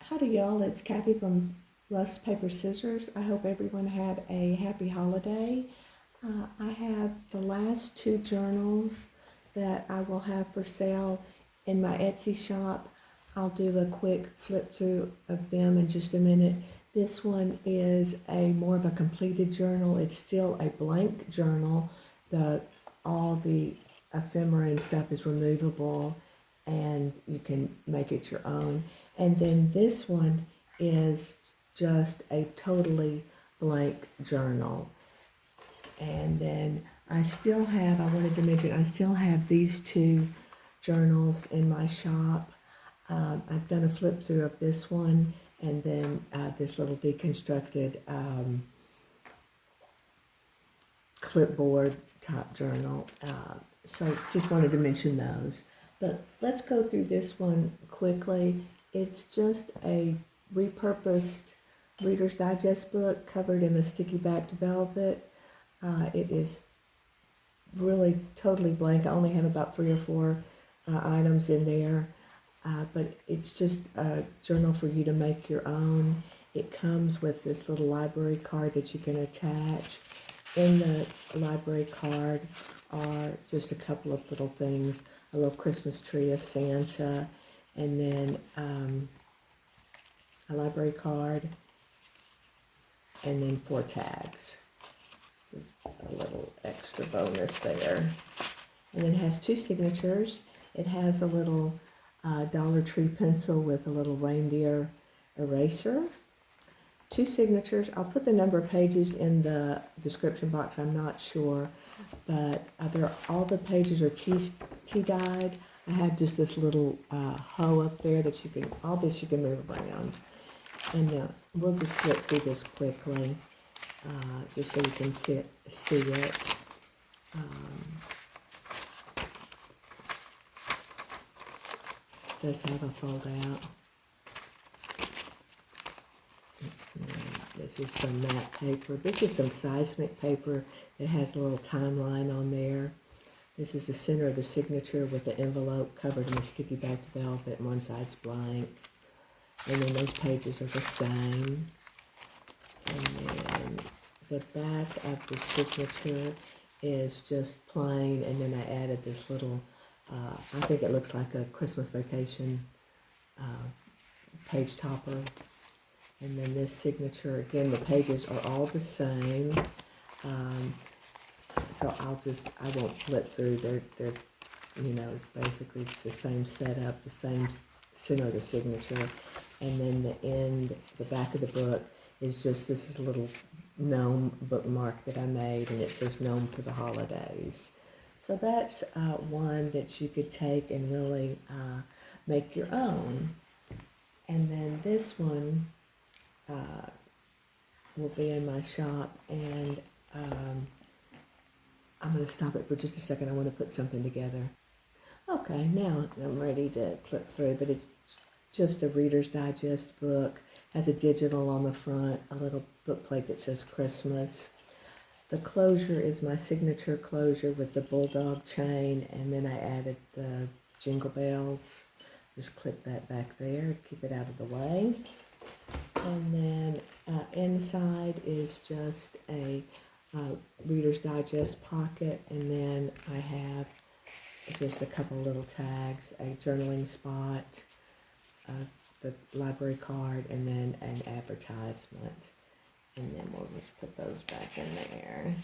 Howdy y'all, it's Kathy from RustPaperScissors. I hope everyone had a happy holiday. I have the last two journals that I will have for sale in my Etsy shop. I'll do a quick flip through of them in just a minute. This one is more of a completed journal. It's still a blank journal. All the ephemera and stuff is removable and you can make it your own. And then this one is just a totally blank journal. And then I still have these two journals in my shop. I've done a flip through of this one and then this little deconstructed clipboard top journal. So just wanted to mention those. But let's go through this one quickly. It's just a repurposed Reader's Digest book covered in a sticky backed velvet. It is really totally blank. I only have about 3 or 4 items in there, but it's just a journal for you to make your own. It comes with this little library card that you can attach. In the library card are just a couple of little things, a little Christmas tree, a Santa, and then a library card, and then 4 tags. Just a little extra bonus there. And it has 2 signatures. It has a little Dollar Tree pencil with a little reindeer eraser. 2 signatures. I'll put the number of pages in the description box. I'm not sure, but all the pages are tea-dyed. I have just this little hoe up there that all this you can move around. And we'll just flip through this quickly, just so you can see it. Does have a fold out. This is some matte paper. This is some seismic paper that has a little timeline on there. This is the center of the signature with the envelope covered in a sticky backed velvet, and one side's blank. And then those pages are the same. And then the back of the signature is just plain, and then I added this little, I think it looks like a Christmas vacation page topper. And then this signature, again, the pages are all the same. So I won't flip through. They're basically it's the same setup, the same center of the signature. And then the back of the book is just, this is a little gnome bookmark that I made, and it says gnome for the holidays. So that's one that you could take and really make your own. And then this one will be in my shop, and I'm going to stop it for just a second. I want to put something together. Okay, now I'm ready to flip through, but it's just a Reader's Digest book. Has a digital on the front, a little book plate that says Christmas. The closure is my signature closure with the bulldog chain, and then I added the jingle bells. Just clip that back there, keep it out of the way. And then inside is just a Reader's Digest pocket, and then I have just a couple little tags, a journaling spot, the library card, and then an advertisement. And then we'll just put those back in there.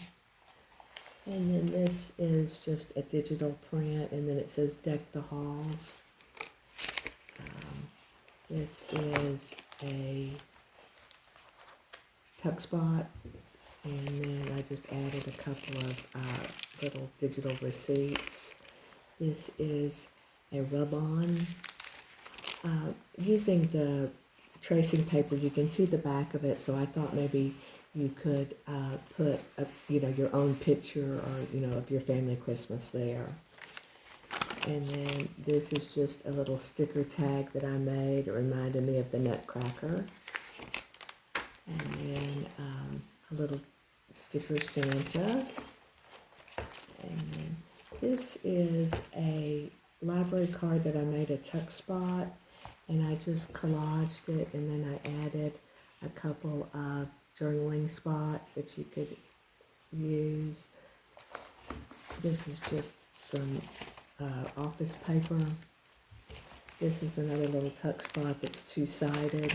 And then this is just a digital print, and then it says Deck the Halls. This is a tuck spot, and then I just added a couple of little digital receipts. This is a rub-on. Using the tracing paper, you can see the back of it, so I thought maybe you could put your own picture or of your family Christmas there. And then this is just a little sticker tag that I made. It reminded me of the Nutcracker. And then a little sticker Santa. And then this is a library card that I made a tuck spot. and I just collaged it, and then I added a couple of journaling spots that you could use. This is just some office paper. This is another little tuck spot that's two-sided.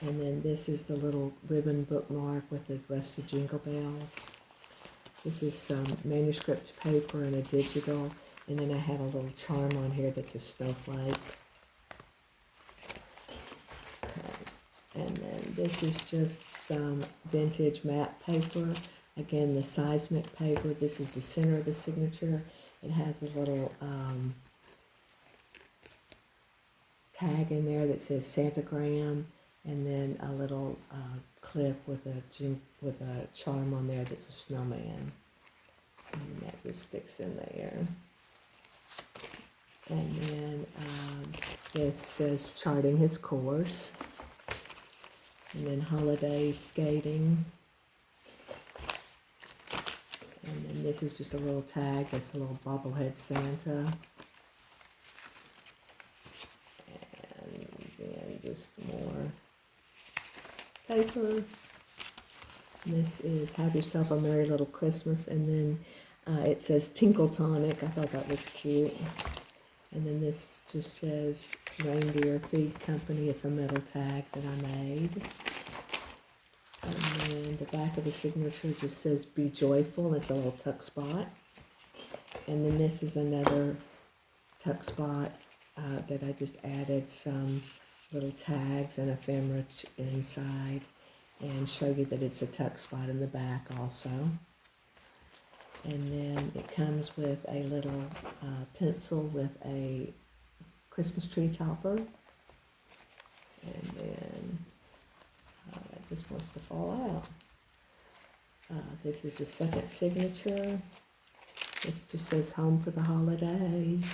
And then this is the little ribbon bookmark with the rest of Jingle Bells. This is some manuscript paper and a digital. And then I have a little charm on here that's a snowflake. Okay. And then this is just some vintage map paper. Again, the seismic paper. This is the center of the signature. It has a little tag in there that says Santagram, and then a little clip with a charm on there that's a snowman, and that just sticks in there. And then this says charting his course, and then holiday skating, and then this is just a little tag that's a little bobblehead Santa. Just more paper. This is Have Yourself a Merry Little Christmas, and then it says Tinkle Tonic. I thought that was cute. And then this just says Reindeer Feed Company. It's a metal tag that I made. And then the back of the signature just says Be Joyful, and it's a little tuck spot. And then this is another tuck spot that I just added some little tags and ephemera inside, and show you that it's a tuck spot in the back also. And then it comes with a little pencil with a Christmas tree topper, and then it just wants to fall out. This is the second signature. This just says Home for the Holidays.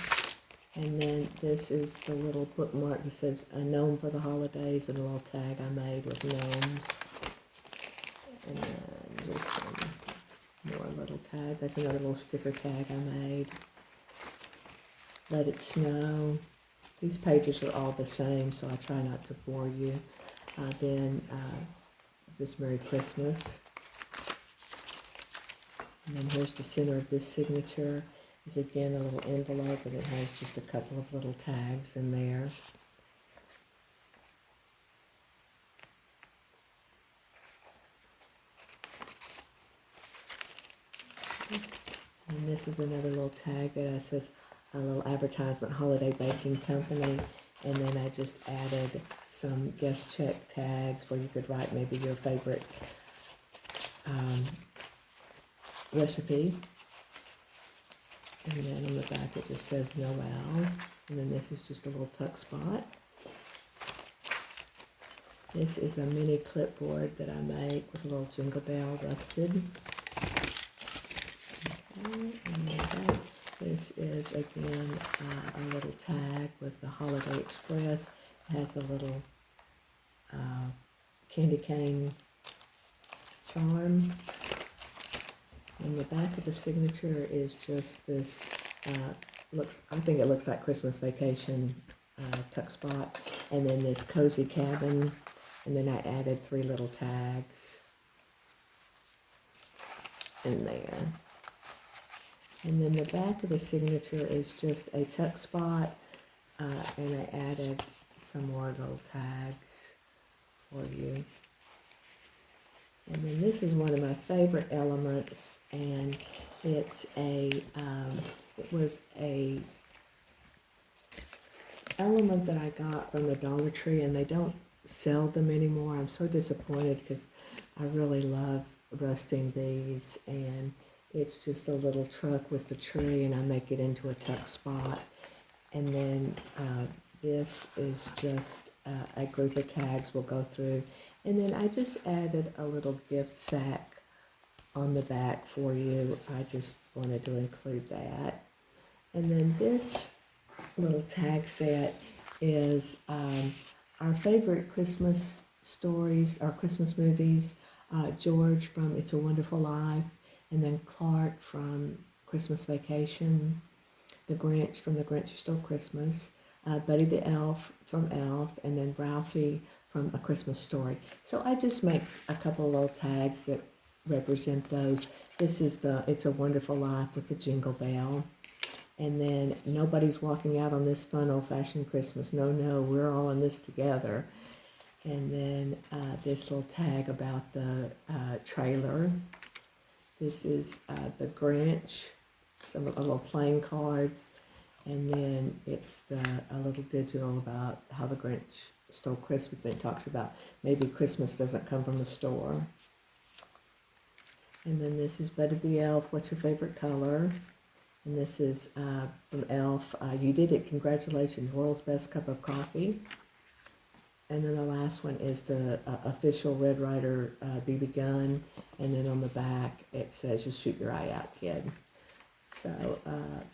And then this is the little bookmark that says a gnome for the holidays, and a little tag I made with gnomes. And then just some more little tag. That's another little sticker tag I made. Let It Snow. These pages are all the same, so I try not to bore you. Then just Merry Christmas. And then here's the center of this signature. Is again a little envelope, and it has just a couple of little tags in there. And this is another little tag that says a little advertisement, Holiday Baking Company. And then I just added some guest check tags where you could write maybe your favorite recipe. And then on the back it just says Noel. And then this is just a little tuck spot. This is a mini clipboard that I make with a little jingle bell rusted. Okay, and then this is again a little tag with the Holiday Express. It has a little candy cane charm. And the back of the signature is just this, I think it looks like Christmas Vacation tuck spot. And then this cozy cabin. And then I added 3 little tags in there. And then the back of the signature is just a tuck spot. And I added some more little tags for you. And then this is one of my favorite elements, and it's it was a element that I got from the Dollar Tree, and they don't sell them anymore. I'm so disappointed because I really love rusting these, and it's just a little truck with the tree, and I make it into a tuck spot. And then this is just a group of tags we'll go through. And then I just added a little gift sack on the back for you. I just wanted to include that. And then this little tag set is our favorite Christmas stories, our Christmas movies. George from It's a Wonderful Life, and then Clark from Christmas Vacation, the Grinch from The Grinch Who Stole Christmas, Buddy the Elf from Elf, and then Ralphie from A Christmas Story. So I just make a couple of little tags that represent those. This is the It's a Wonderful Life with the Jingle Bell. And then Nobody's Walking Out on This Fun Old-Fashioned Christmas. No, no, we're all in this together. And then this little tag about the trailer. This is the Grinch, a little playing card. And then it's a little digital about how the Grinch stole Christmas. And it talks about maybe Christmas doesn't come from the store. And then this is Buddy the Elf, what's your favorite color? And this is from Elf, you did it, congratulations, world's best cup of coffee. And then the last one is the official Red Ryder BB gun. And then on the back it says, you'll shoot your eye out, kid. So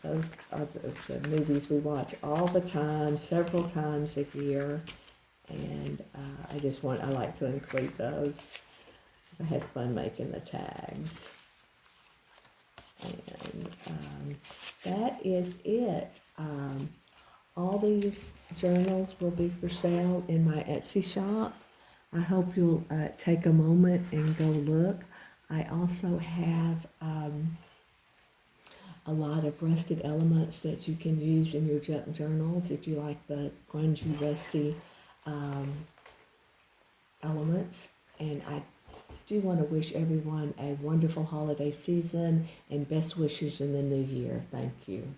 those are the movies we watch all the time, several times a year. And I like to include those. I had fun making the tags. And that is it. All these journals will be for sale in my Etsy shop. I hope you'll take a moment and go look. I also have a lot of rusted elements that you can use in your journals if you like the grungy, rusty elements. And I do want to wish everyone a wonderful holiday season and best wishes in the new year. Thank you.